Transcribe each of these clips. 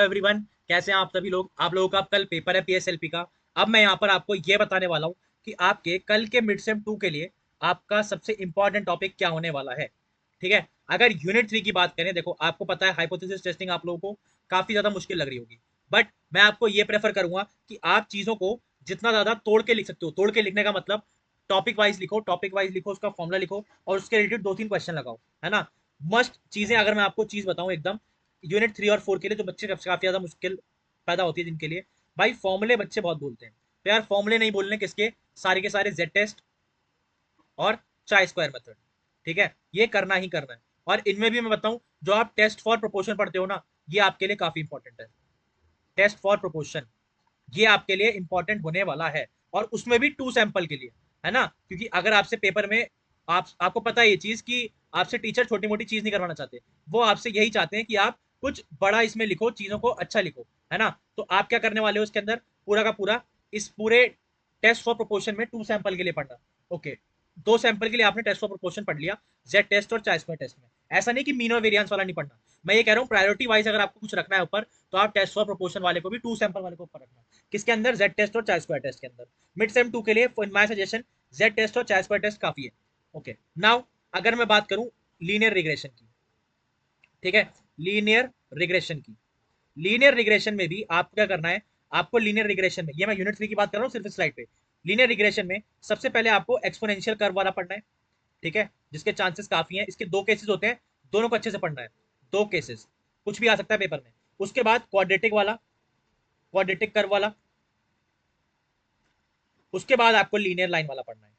Hello everyone, कैसे हैं आप सभी लोग। आप लोगों का कल पेपर है पीएसएलपी का। अब मैं यहाँ पर आपको ये बताने वाला हूँ कि आपके कल के मिड सेम 2 के लिए आपका सबसे इंपॉर्टेंट टॉपिक क्या होने वाला है। ठीक है, अगर यूनिट 3 की बात करें, देखो आपको पता है हाइपोथेसिस टेस्टिंग आप लोगों को काफी ज्यादा मुश्किल लग रही होगी, बट मैं आपको ये प्रेफर करूंगा कि आप चीजों को जितना ज्यादा तोड़ के लिख सकते हो। तोड़ के लिखने का मतलब टॉपिक वाइज लिखो, टॉपिक वाइज लिखो, उसका फॉर्मुला लिखो और उसके रिलेटेड 2-3 क्वेश्चन लगाओ, है ना। मस्ट चीजें अगर मैं आपको चीज बताऊं एकदम, यूनिट 3 और 4 के लिए जो बच्चे काफी ज्यादा मुश्किल पैदा होती है जिनके लिए, भाई फॉर्मूले बच्चे बहुत बोलते हैं। तो यार फॉर्मूले नहीं बोलने किसके, सारे के सारे जेड टेस्ट और चाय स्क्वायर मेथड। ठीक है, ये करना ही करना है। और इनमें भी मैं बताऊं, जो आप टेस्ट फॉर प्रोपोर्शन पढ़ते हो ना, ये आपके लिए काफी इंपॉर्टेंट है। टेस्ट फॉर प्रोपोर्शन ये आपके लिए इंपॉर्टेंट होने वाला है, और उसमें भी 2 सैंपल के लिए, है ना। क्योंकि अगर आपसे पेपर में आपको पता है ये चीज कि आपसे टीचर छोटी मोटी चीज नहीं करवाना चाहते, वो आपसे यही चाहते हैं कि आप कुछ बड़ा इसमें लिखो, चीजों को अच्छा लिखो, है ना। तो आप क्या करने वाले हो उसके अंदर, पूरा का पूरा इस पूरे टेस्ट फॉर प्रोपोर्शन में 2 सैंपल के लिए पढ़ना। ओके, 2 सैंपल के लिए आपने टेस्ट फॉर प्रोपोर्शन पढ़ लिया, जेड टेस्ट और चाय स्क्वायर टेस्ट में। ऐसा नहीं कि मीन और वेरियंस वाला नहीं पढ़ना, मैं ये कह रहा हूँ प्रायोरिटी वाइज अगर आपको कुछ रखना है ऊपर, तो आप टेस्ट फॉर प्रोपोर्शन वाले को भी 2 सैंपल वाले को ऊपर रखना। किसके अंदर, जेड टेस्ट और चाय स्क्वायर टेस्ट के अंदर। मिड सेम 2 के लिए in my suggestion Z test और चाय स्क्वायर टेस्ट काफी है। ओके, नाउ अगर मैं बात करूं लीनियर रिग्रेशन की, ठीक है, लीनियर रिग्रेशन की, लीनियर रिग्रेशन में भी आपको क्या करना है। आपको लीनियर रिग्रेशन में, ये मैं यूनिट 3 की बात कर रहा हूँ सिर्फ स्लाइड पे। लीनियर रिग्रेशन में सबसे पहले आपको एक्सपोनेंशियल कर्व वाला पढ़ना है, ठीक है, जिसके चांसेस काफी हैं। इसके 2 केसेस होते हैं, दोनों को अच्छे से पढ़ना है। 2 केसेस, कुछ भी आ सकता है पेपर में। उसके बाद क्वाड्रेटिक वाला, क्वाड्रेटिक कर्व वाला। उसके बाद आपको लीनियर लाइन वाला पढ़ना है।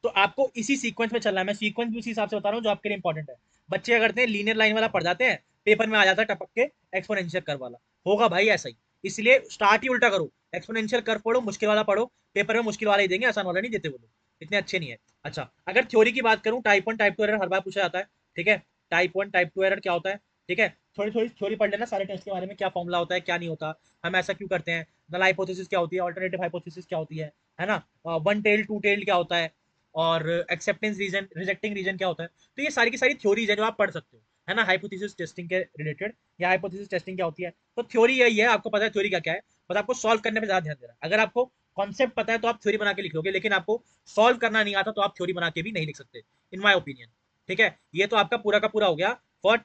तो आपको इसी सीक्वेंस में चलना है। मैं सीक्वेंस भी उसी हिसाब से बता रहा हूँ जो आपके लिए इंपॉर्टेंट है। बच्चे क्या करते हैं, लीनियर लाइन वाला पढ़ जाते हैं, पेपर में आ जाता है टपक के एक्सपोनेंशियल कर्व वाला। होगा भाई ऐसा ही, इसलिए स्टार्ट ही उल्टा करो। एक्सपोनेंशियल कर्व पढ़ो, मुश्किल वाला पढ़ो, पेपर में मुश्किल वाला ही देंगे, आसान वाला नहीं देते वो लोग, इतने अच्छे नहीं है। अच्छा, अगर थ्योरी की बात करूँ, टाइप 1 टाइप 2 एरर हर बार पूछा जाता है। ठीक है, टाइप 1 टाइप 2 एरर क्या होता है। ठीक है, थोड़ी थोड़ी थ्योरी पढ़ लेना सारे टेस्ट के बारे में, क्या फॉर्मुला होता है क्या नहीं होता, हम ऐसा क्यों करते हैं, नल हाइपोथेसिस क्या होती है, अल्टरनेटिव हाइपोथेसिस क्या होती है ना, वन टेल टू टेल्ड क्या होता है, और एक्सेप्टेंस रीजन रिजेक्टिंग रीजन क्या होता है। तो ये सारी की सारी थ्योरीज है जो आप पढ़ सकते हो, है ना, हाइपोथेसिस टेस्टिंग के रिलेटेड, या हाइपोथेसिस टेस्टिंग क्या होती है। तो थ्योरी यही है, आपको पता है थ्योरी क्या क्या है, बस आपको सॉल्व करने पे ज्यादा ध्यान देना है। अगर आपको कॉन्सेप्ट पता है तो आप थ्योरी बना के लिख लोगे, लेकिन आपको सॉल्व करना नहीं आता तो आप थ्योरी बना के भी नहीं लिख सकते, इन माई ओपिनियन। ठीक है, ये तो आपका पूरा का पूरा हो गया फॉर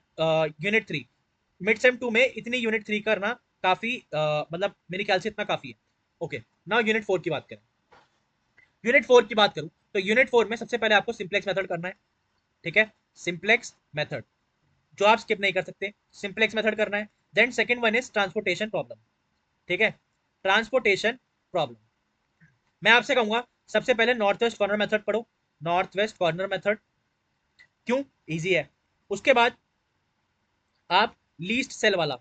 यूनिट 3। मिड सेम 2 में इतनी यूनिट 3 करना काफी मतलब मेरे ख्याल से इतना काफी है। ओके, नाउ यूनिट 4 की बात करें। यूनिट 4 की बात करूं तो यूनिट 4 में सबसे पहले आपको सिंप्लेक्स मेथड करना है। ठीक है, सिंप्लेक्स मेथड जो आप स्किप नहीं कर सकते, सिंप्लेक्स मेथड करना है। Then second one is transportation problem. ठीक है, ट्रांसपोर्टेशन प्रॉब्लम मैं आपसे कहूंगा सबसे पहले नॉर्थ वेस्ट कॉर्नर मेथड पढ़ो। नॉर्थ वेस्ट कॉर्नर मेथड क्यों, इजी है। उसके बाद आप लीस्ट सेल वाला,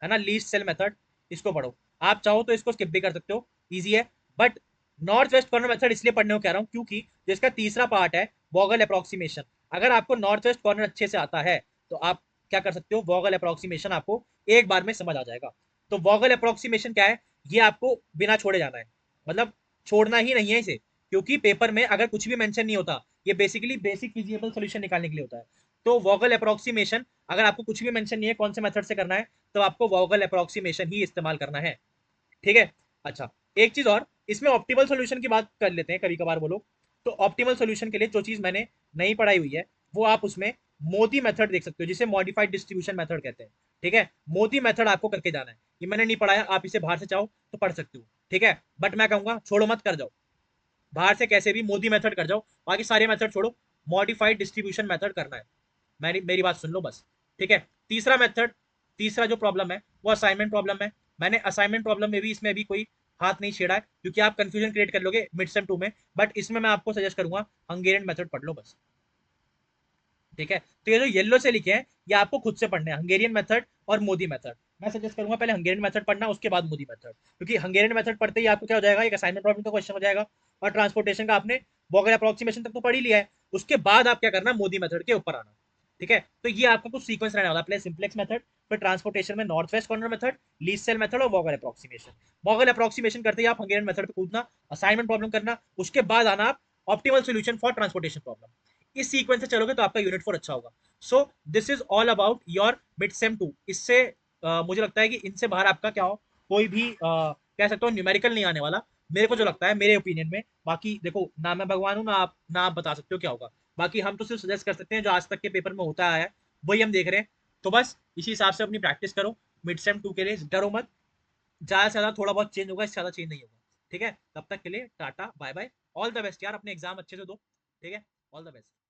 है ना, लीस्ट सेल मेथड, इसको पढ़ो। आप चाहो तो इसको स्किप भी कर सकते हो, इजी है। But north west corner method इसलिए पढ़ने को कह रहा हूं क्योंकि जिसका तीसरा पार्ट है वॉगल अप्रोक्सीमेशन, अगर आपको नॉर्थ वेस्ट कॉर्नर अच्छे से आता है तो आप क्या कर सकते हो, वॉगल अप्रोक्सीमेशन आपको एक बार में समझ आ जाएगा। तो वॉगल अप्रोक्सीमेशन क्या है, ये आपको बिना छोड़े जाना है, मतलब छोड़ना ही नहीं है इसे, क्योंकि पेपर में अगर कुछ भी मेंशन नहीं होता, ये बेसिकली बेसिक फिजिबल सॉल्यूशन निकालने के लिए होता है। तो वॉगल अप्रोक्सीमेशन अगर आपको कुछ भी मेंशन नहीं है कौन से मेथड से करना है, तो आपको वॉगल अप्रोक्सीमेशन ही इस्तेमाल करना है। ठीक है, अच्छा, एक चीज और, इसमें ऑप्टिमल सॉल्यूशन की बात कर लेते हैं कभी कभार वो लोग। तो ऑप्टिमल सॉल्यूशन के लिए जो चीज मैंने नहीं पढ़ाई हुई है, वो आप उसमें मोदी मेथड देख सकते हो, जिसे मॉडिफाइड डिस्ट्रीब्यूशन मेथड कहते हैं। ठीक है, मोदी मेथड आपको करके जाना है, ये मैंने नहीं पढ़ाया, आप इसे बाहर से चाहो तो पढ़ सकते हो। ठीक है, बट मैं कहूंगा छोड़ो मत, कर जाओ बाहर से कैसे भी मोदी मेथड कर जाओ, बाकी सारे मेथड छोड़ो, मॉडिफाइड डिस्ट्रीब्यूशन मेथड करना है। मेरी बात सुन लो बस। ठीक है, तीसरा मेथड, तीसरा जो प्रॉब्लम है वो असाइनमेंट प्रॉब्लम है। मैंने असाइनमेंट प्रॉब्लम में भी इसमें भी कोई हाथ नहीं छेड़ा है, क्योंकि आप कंफ्यूजन क्रिएट कर लोगे मिड सेम 2 में। बट इसमें मैं आपको सजेस्ट करूंगा हंगेरियन मेथड पढ़ लो बस। ठीक है, तो ये जो येलो से लिखे हैं ये आपको खुद से पढ़ने हैं, हंगेरियन मेथड और मोदी मेथड। मैं सजेस्ट करूंगा पहले हंगेरियन मेथड पढ़ना, उसके बाद मोदी मेथड, क्योंकि हंगेरियन मेथड पढ़ते ही आपको क्या हो जाएगा, एक असाइनमेंट प्रॉब्लम का क्वेश्चन हो जाएगा, और ट्रांसपोर्टेशन का आपने वोगल अप्रोक्सीमेशन तक तो पढ़ ही लिया है। उसके बाद आप क्या करना, मोदी मेथड के ऊपर आना। ठीक है, तो ये आपका कुछ सीक्वेंस रहने वाला है, पहले सिंप्लेक्स मेथड, फिर ट्रांसपोर्टेशन में north west corner method, least cell method और वोगल अप्रोक्सीमेशन। वोगल अप्रोक्सीमेशन करते ही आप हंगेरियन मेथड पे कूदना, असाइनमेंट प्रॉब्लम करना, उसके बाद आना आप optimal solution for transportation problem. इस सीक्वेंस से चलोगे तो आपका यूनिट 4 अच्छा होगा। So this is all about your mid sem 2। इससे मुझे लगता है कि इनसे बाहर आपका क्या हो, कोई भी कह सकते हो न्यूमेरिकल नहीं आने वाला, मेरे को जो लगता है मेरे ओपिनियन में। बाकी देखो, ना मैं भगवान हूँ, ना आप बता सकते हो क्या होगा। बाकी हम तो सिर्फ सजेस्ट कर सकते हैं जो आज तक के पेपर में होता आया है, वही हम देख रहे हैं। तो बस इसी हिसाब से अपनी प्रैक्टिस करो। मिड सेम 2 के लिए डरो मत, ज्यादा से ज्यादा थोड़ा बहुत चेंज होगा, इससे ज्यादा चेंज नहीं होगा। ठीक है, तब तक के लिए tata bye bye. All the best यार, अपने एग्जाम अच्छे से दो। ठीक है, ऑल द बेस्ट।